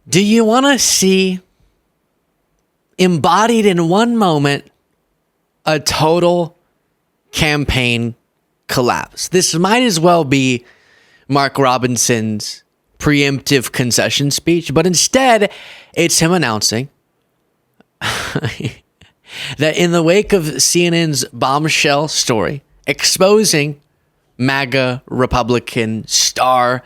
Do you want to see embodied in one moment a total campaign collapse? This might as well be Mark Robinson's preemptive concession speech, but instead it's him announcing that in the wake of CNN's bombshell story exposing MAGA Republican star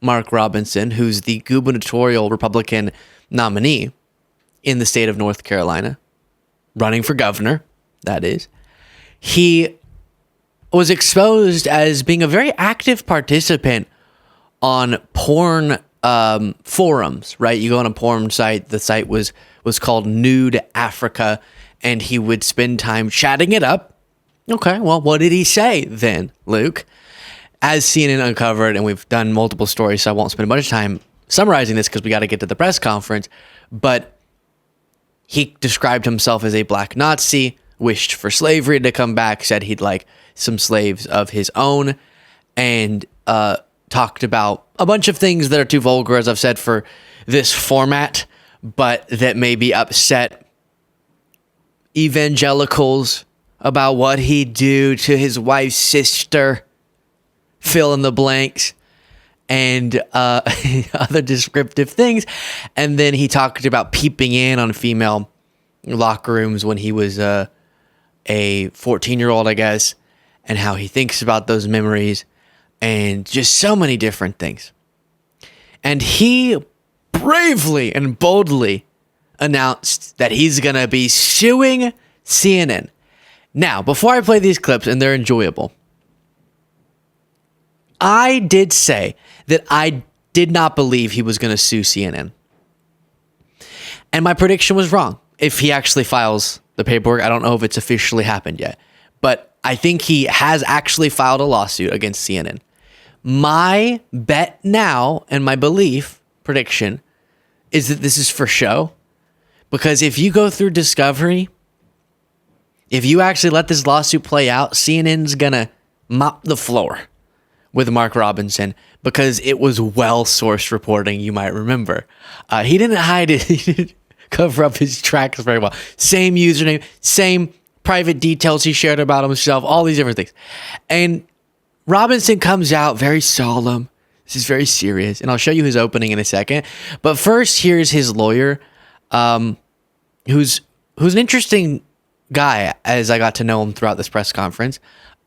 Mark Robinson, who's the gubernatorial Republican nominee in the state of North Carolina, running for governor, that is, he was exposed as being a very active participant on porn forums, right? You go on a porn site, the site was called Nude Africa, and he would spend time chatting it up. Okay, well, what did he say then, Luke? As CNN uncovered, and we've done multiple stories, so I won't spend a bunch of time summarizing this because we got to get to the press conference, but he described himself as a black Nazi, wished for slavery to come back, said he'd like some slaves of his own, and talked about a bunch of things that are too vulgar, as I've said, for this format, but that maybe upset evangelicals about what he'd do to his wife's sister, fill in the blanks, and other descriptive things. And then he talked about peeping in on female locker rooms when he was a 14-year-old, I guess, and how he thinks about those memories, and just so many different things. And he bravely and boldly announced that he's going to be suing CNN. Now, before I play these clips, and they're enjoyable, I did say that I did not believe he was going to sue CNN. And my prediction was wrong. If he actually files the paperwork, I don't know if it's officially happened yet, but I think he has actually filed a lawsuit against CNN. My bet now, and my prediction, is that this is for show. Because if you go through discovery, if you actually let this lawsuit play out, CNN's going to mop the floor with Mark Robinson, because it was well-sourced reporting, you might remember. He didn't hide it. He didn't cover up his tracks very well. Same username, same private details he shared about himself, all these different things. And Robinson comes out very solemn. This is very serious, and I'll show you his opening in a second. But first, here's his lawyer, who's an interesting guy as I got to know him throughout this press conference.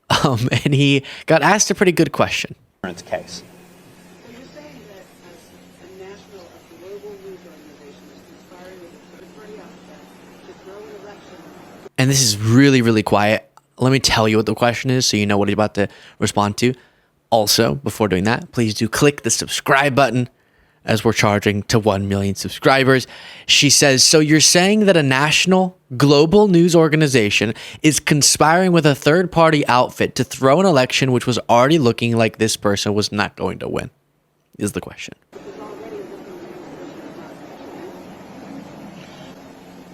And he got asked a pretty good question. Case. So you're saying that a national, a global news organization is conspiring with a third-party outfit to throw an election. And this is really, really quiet. Let me tell you what the question is so you know what he's about to respond to. Also, before doing that, please do click the subscribe button, as we're charging to 1 million subscribers. She says, so you're saying that a national global news organization is conspiring with a third-party outfit to throw an election which was already looking like this person was not going to win, is the question.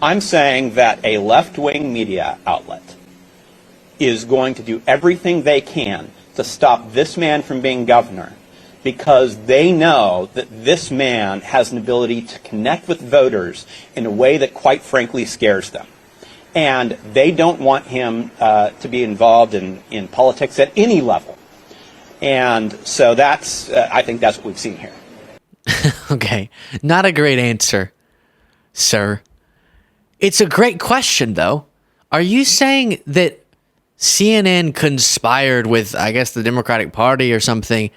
I'm saying that a left-wing media outlet is going to do everything they can to stop this man from being governor, because they know that this man has an ability to connect with voters in a way that, quite frankly, scares them. And they don't want him to be involved in politics at any level. And so I think that's what we've seen here. Okay, not a great answer, sir. It's a great question, though. Are you saying that CNN conspired with, I guess, the Democratic Party or something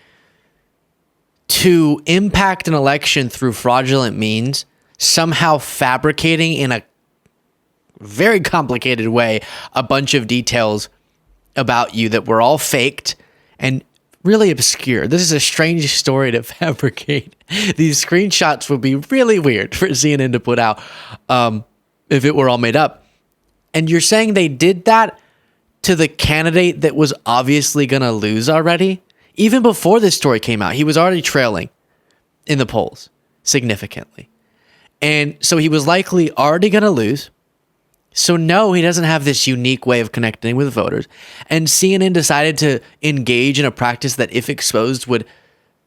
to impact an election through fraudulent means, somehow fabricating in a very complicated way a bunch of details about you that were all faked and really obscure? This is a strange story to fabricate. These screenshots would be really weird for CNN to put out if it were all made up. And you're saying they did that to the candidate that was obviously going to lose already? Even before this story came out, he was already trailing in the polls significantly. And so he was likely already going to lose. So no, he doesn't have this unique way of connecting with voters. And CNN decided to engage in a practice that, if exposed, would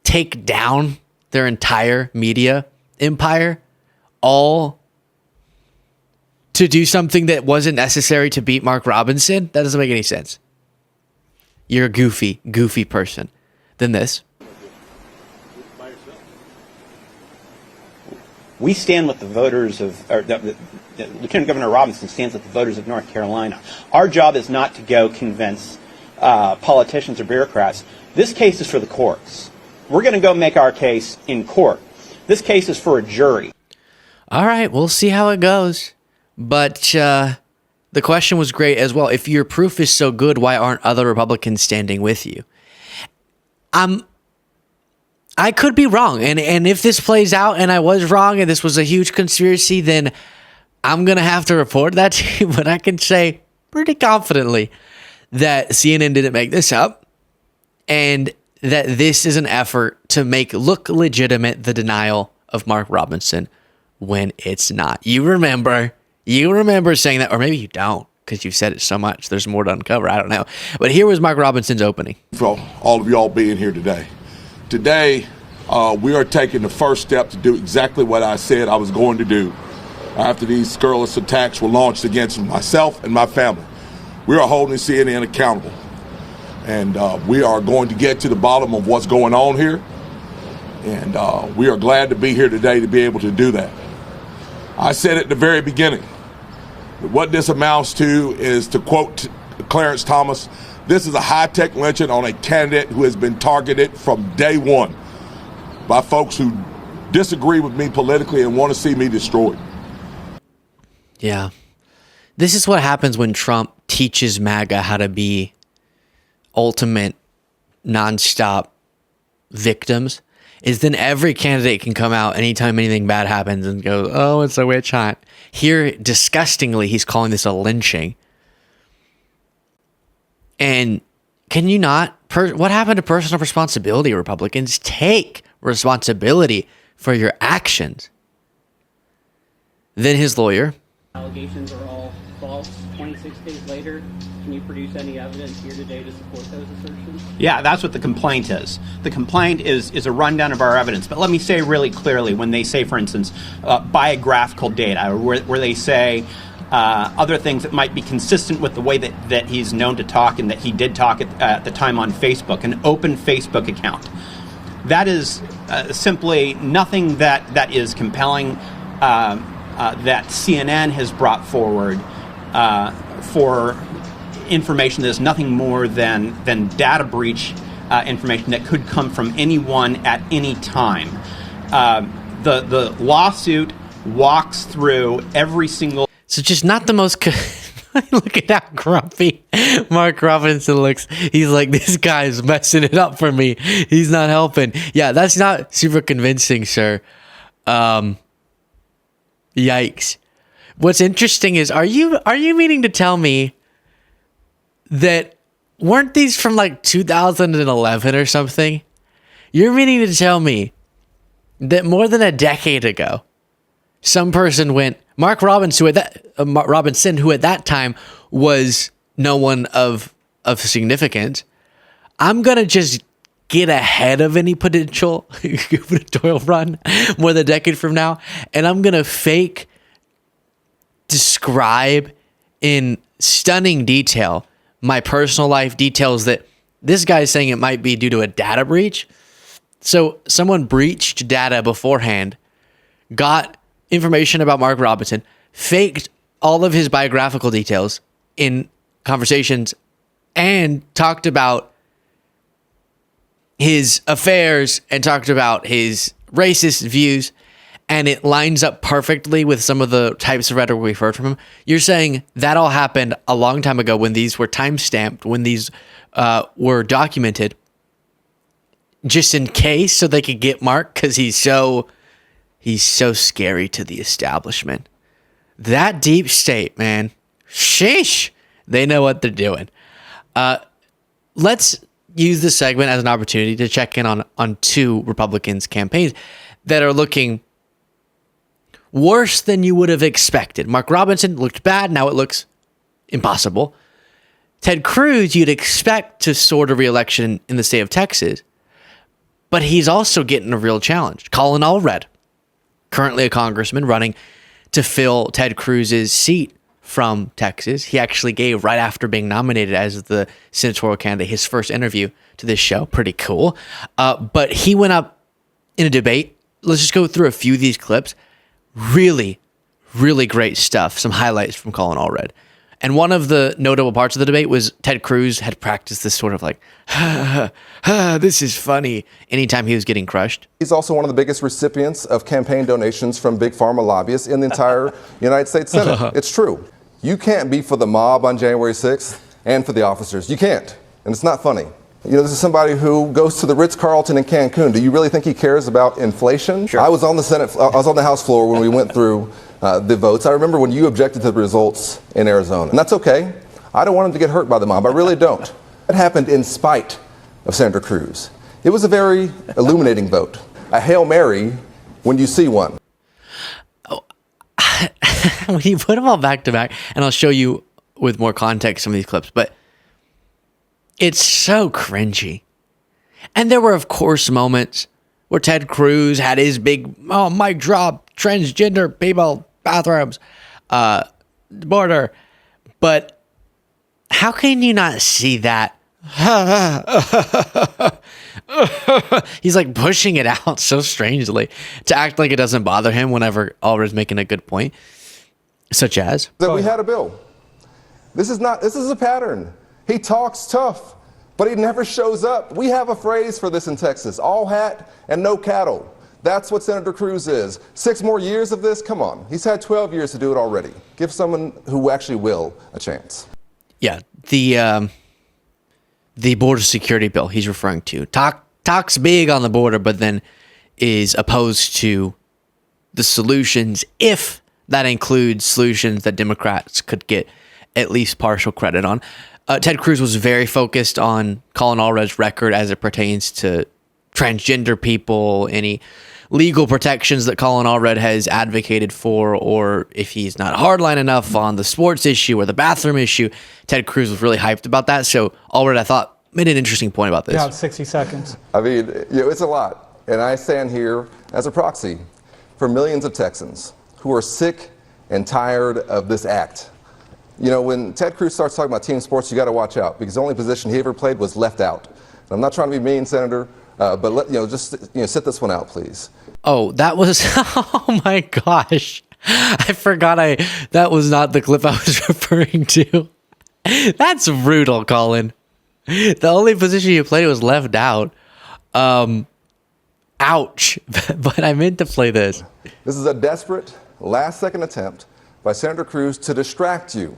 take down their entire media empire, all to do something that wasn't necessary to beat Mark Robinson? That doesn't make any sense. You're a goofy person than this. We stand with the voters of, Lieutenant Governor Robinson stands with the voters of North Carolina. Our job is not to go convince politicians or bureaucrats. This case is for the courts. We're going to go make our case in court. This case is for a jury. All right, we'll see how it goes. But the question was great as well. If your proof is so good, why aren't other Republicans standing with you? I could be wrong. And if this plays out and I was wrong and this was a huge conspiracy, then I'm going to have to report that to you. But I can say pretty confidently that CNN didn't make this up and that this is an effort to make look legitimate the denial of Mark Robinson when it's not. You remember saying that, or maybe you don't because you've said it so much. There's more to uncover. I don't know. But here was Mark Robinson's opening. For all of y'all being here today. Today, we are taking the first step to do exactly what I said I was going to do after these scurrilous attacks were launched against myself and my family. We are holding CNN accountable, and we are going to get to the bottom of what's going on here, and we are glad to be here today to be able to do that. I said at the very beginning that what this amounts to is, to quote Clarence Thomas, this is a high-tech lynching on a candidate who has been targeted from day one by folks who disagree with me politically and want to see me destroyed. Yeah. This is what happens when Trump teaches MAGA how to be ultimate, nonstop victims, is then every candidate can come out anytime anything bad happens and go, oh, it's a witch hunt. Here, disgustingly, he's calling this a lynching. And can you not? What happened to personal responsibility, Republicans? Take responsibility for your actions. Then his lawyer. Allegations are all false. 26 days later, can you produce any evidence here today to support those assertions? Yeah, that's what the complaint is. The complaint is a rundown of our evidence. But let me say really clearly, when they say, for instance, biographical data, where they say other things that might be consistent with the way that he's known to talk and that he did talk at the time on Facebook, an open Facebook account. That is simply nothing that is compelling that CNN has brought forward for information that is nothing more than data breach information that could come from anyone at any time. The lawsuit walks through every single... So just not the most... Look at how grumpy Mark Robinson looks. He's like, this guy's messing it up for me. He's not helping. Yeah, that's not super convincing, sir. Yikes. What's interesting is, are you meaning to tell me that weren't these from like 2011 or something? You're meaning to tell me that more than a decade ago, some person went, Mark Robinson, who at that time was no one of significance, I'm going to just get ahead of any potential gubernatorial run more than a decade from now, and I'm going to fake describe in stunning detail my personal life, details that this guy's saying it might be due to a data breach. So someone breached data beforehand, got information about Mark Robinson, faked all of his biographical details in conversations, and talked about his affairs and talked about his racist views, and it lines up perfectly with some of the types of rhetoric we've heard from him. You're saying that all happened a long time ago when these were time-stamped, when these were documented, just in case, so they could get Mark because he's so scary to the establishment. That deep state, man. Sheesh. They know what they're doing. Let's use this segment as an opportunity to check in on two Republicans' campaigns that are looking worse than you would have expected. Mark Robinson looked bad. Now it looks impossible. Ted Cruz, you'd expect to sort a re-election in the state of Texas, but he's also getting a real challenge. Colin Allred currently a congressman running to fill Ted Cruz's seat from Texas. He actually gave, right after being nominated as the senatorial candidate, his first interview to this show. Pretty cool. But he went up in a debate. Let's just go through a few of these clips. Really, really great stuff. Some highlights from Colin Allred. And one of the notable parts of the debate was Ted Cruz had practiced this sort of like, this is funny, anytime he was getting crushed. He's also one of the biggest recipients of campaign donations from big pharma lobbyists in the entire United States Senate. It's true. You can't be for the mob on January 6th and for the officers. You can't. And it's not funny. You know, this is somebody who goes to the Ritz-Carlton in Cancun. Do you really think he cares about inflation? Sure. I was on the House floor when we went through the votes. I remember when you objected to the results in Arizona. And that's okay. I don't want him to get hurt by the mob. I really don't. It happened in spite of Senator Cruz. It was a very illuminating vote. A Hail Mary when you see one. Oh, when you put them all back to back, and I'll show you with more context some of these clips, but it's so cringy. And there were, of course, moments where Ted Cruz had his big, mic drop, transgender people, bathrooms, border. But how can you not see that? He's like pushing it out so strangely to act like it doesn't bother him whenever Allred's making a good point, such as that we had a bill. This is a pattern. He talks tough, but he never shows up. We have a phrase for this in Texas: all hat and no cattle. That's what Senator Cruz is. 6 more years of this? Come on. He's had 12 years to do it already. Give someone who actually will a chance. Yeah, the border security bill he's referring to talks big on the border, but then is opposed to the solutions, if that includes solutions that Democrats could get at least partial credit on. Ted Cruz was very focused on Colin Allred's record as it pertains to transgender people, any legal protections that Colin Allred has advocated for, or if he's not hardline enough on the sports issue or the bathroom issue. Ted Cruz was really hyped about that. So Allred, I thought, made an interesting point about this. You have 60 seconds. I mean, it's a lot. And I stand here as a proxy for millions of Texans who are sick and tired of this act. You know, when Ted Cruz starts talking about team sports, you got to watch out, because the only position he ever played was left out. And I'm not trying to be mean, Senator, but just sit this one out, please. Oh, that was, oh my gosh. I forgot that was not the clip I was referring to. That's brutal, Colin. The only position you played was left out. Ouch. But I meant to play this. This is a desperate, last-second attempt by Senator Cruz to distract you,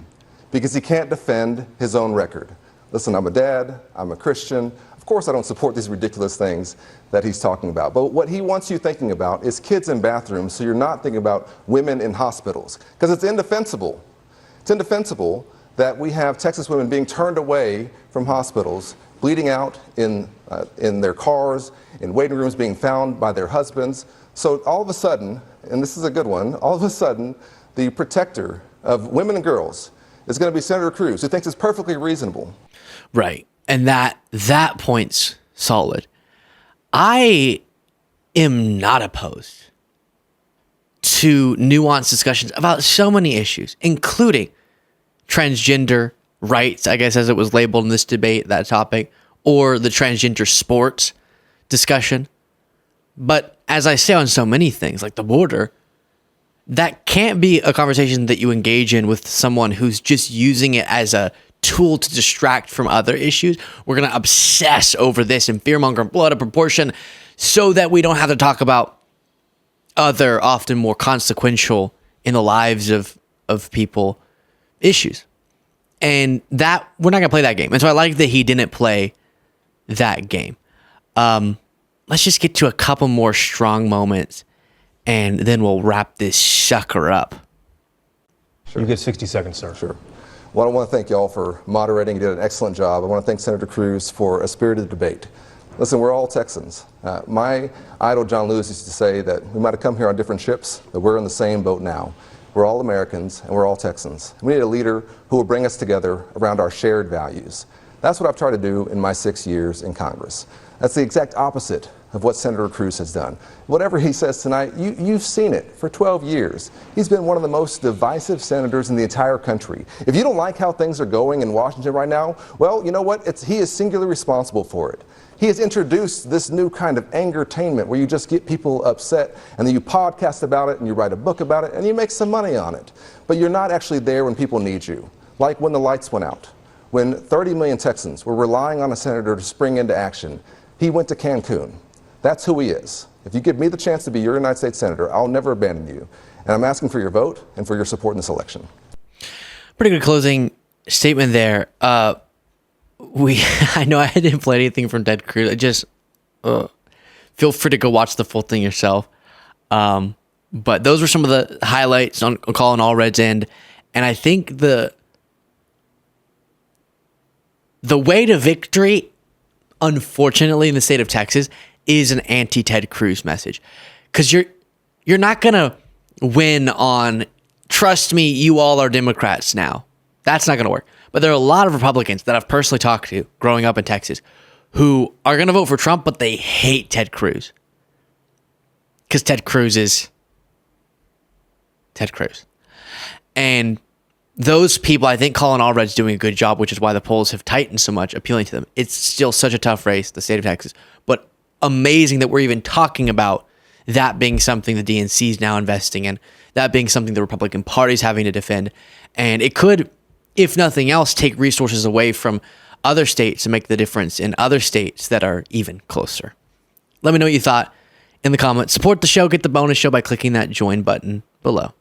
because he can't defend his own record. Listen, I'm a dad, I'm a Christian. Of course I don't support these ridiculous things that he's talking about. But what he wants you thinking about is kids in bathrooms, so you're not thinking about women in hospitals. Because it's indefensible. It's indefensible that we have Texas women being turned away from hospitals, bleeding out in their cars, in waiting rooms, being found by their husbands. So all of a sudden, and this is a good one, all of a sudden, the protector of women and girls is going to be Senator Cruz, who thinks it's perfectly reasonable. Right. And that point's solid. I am not opposed to nuanced discussions about so many issues, including transgender rights, I guess, as it was labeled in this debate, that topic, or the transgender sports discussion. But as I say on so many things, like the border, that can't be a conversation that you engage in with someone who's just using it as a tool to distract from other issues. We're going to obsess over this and fearmonger and blow out of proportion so that we don't have to talk about other, often more consequential in the lives of people, issues. And that, we're not going to play that game. And so I like that he didn't play that game. Let's just get to a couple more strong moments, and then we'll wrap this sucker up. Sure. You get 60 seconds, sir. Sure. Well, I want to thank you all for moderating. You did an excellent job. I want to thank Senator Cruz for a spirited debate. Listen, we're all Texans. My idol, John Lewis, used to say that we might have come here on different ships, but we're in the same boat now. We're all Americans, and we're all Texans. We need a leader who will bring us together around our shared values. That's what I've tried to do in my 6 years in Congress. That's the exact opposite of what Senator Cruz has done. Whatever he says tonight, you've seen it for 12 years. He's been one of the most divisive senators in the entire country. If you don't like how things are going in Washington right now, well, you know what? He is singularly responsible for it. He has introduced this new kind of angertainment where you just get people upset and then you podcast about it and you write a book about it and you make some money on it. But you're not actually there when people need you. Like when the lights went out, when 30 million Texans were relying on a senator to spring into action. He went to Cancun. That's who he is. If you give me the chance to be your United States Senator, I'll never abandon you. And I'm asking for your vote and for your support in this election. Pretty good closing statement there. I know I didn't play anything from Ted Cruz. I just feel free to go watch the full thing yourself. But those were some of the highlights on calling all Reds end. And I think the way to victory, unfortunately, in the state of Texas, is an anti-Ted Cruz message. Because you're not going to win on, trust me, you all are Democrats now. That's not going to work. But there are a lot of Republicans that I've personally talked to growing up in Texas who are going to vote for Trump, but they hate Ted Cruz. Because Ted Cruz is Ted Cruz. And those people, I think Colin Allred's doing a good job, which is why the polls have tightened so much, appealing to them. It's still such a tough race, the state of Texas. But amazing that we're even talking about that being something the DNC is now investing in, that being something the Republican Party is having to defend. And it could, if nothing else, take resources away from other states and make the difference in other states that are even closer. Let me know what you thought in the comments. Support the show, get the bonus show by clicking that join button below.